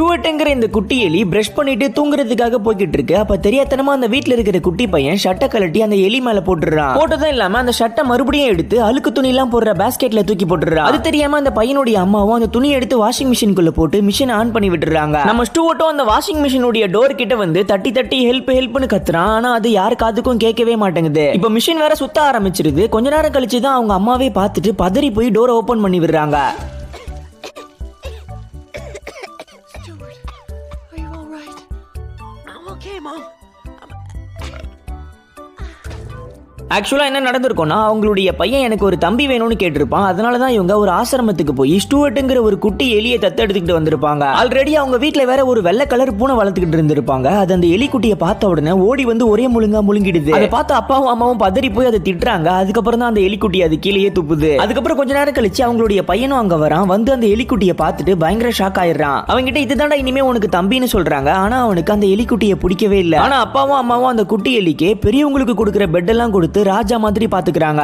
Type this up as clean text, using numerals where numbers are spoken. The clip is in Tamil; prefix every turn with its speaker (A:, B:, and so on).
A: ஸ்டூவர்ட்ங்கிற இந்த குட்டி எலி பிரஷ் பண்ணிட்டு தூங்குறதுக்காக போய்கிட்டு இருக்கு. அப்ப தெரியாதனமா அந்த வீட்ல இருக்கிற குட்டி பையன் ஷர்ட்டை கழட்டி அந்த எலி மேல போட்டுறான். போட்டதும் இல்லாம அந்த ஷர்ட்டை மறுபடியும் எடுத்து அழுக்கு துணி எல்லாம் போடுற பாஸ்கெட்ல தூக்கி போட்டுறான். அது தெரியாம அந்த பையனுடைய அம்மாவும் அந்த துணி எடுத்து வாஷிங் மிஷினுக்குள்ள போட்டு மிஷின் ஆன் பண்ணி விட்டுறாங்க. நம்ம ஸ்டூவர்ட்டும் அந்த வாஷிங் மிஷினுடைய டோர் கிட்ட வந்து தட்டி தட்டி ஹெல்ப் ஹெல்ப்னு கத்துறான். ஆனா அது யாரு காதுக்கும் கேட்கவே மாட்டேங்குது. இப்ப மிஷின் வேற சுத்த ஆரம்பிச்சிருது. கொஞ்ச நேரம் கழிச்சு தான் அவங்க அம்மாவே பார்த்துட்டு பதறி போய் டோரை ஓபன் பண்ணி விடுறாங்க. ஆக்சுவலா என்ன நடந்திருக்கும்னா, அவங்களுடைய பையன் எனக்கு ஒரு தம்பி வேணும்னு கேட்டிருப்பான். அதனாலதான் இவங்க ஒரு ஆசிரமத்துக்கு போய் ஸ்டூவர்ட்ங்கிற ஒரு குட்டி எலியை தத்தெடுத்துக்கிட்டு வந்திருப்பாங்க. ஆல்ரெடி அவங்க வீட்டுல வேற ஒரு வெள்ளை கலர் பூனை வளர்த்துக்கிட்டு இருந்திருப்பாங்க. அது அந்த எலி குட்டியை பார்த்த உடனே ஓடி வந்து ஒரே முழுங்கா முழுங்கிடுது. அதை பார்த்து அப்பாவும் அம்மாவும் பதறி போய் அதை திட்டுறாங்க. அதுக்கப்புறம் தான் அந்த எலிக்குட்டி அது கீழேயே துப்புது. அதுக்கப்புறம் கொஞ்ச நேரம் கழிச்சு அவங்களுடைய பையனும் அங்க வரான். வந்து அந்த எலிக்குட்டியை பார்த்துட்டு பயங்கர ஷாக் ஆயிடுறான். அவங்கிட்ட இதுதான்டா இனிமே உனக்கு தம்பின்னு சொல்றாங்க. ஆனா அவனுக்கு அந்த எலிக்குட்டியை பிடிக்கவே இல்லை. ஆனா அப்பாவும் அம்மாவும் அந்த குட்டி எலிக்கு பெரியவங்களுக்கு கொடுக்குற பெட் எல்லாம் கொடுத்து ராஜா மாதிரி பாத்துக்கிறாங்க.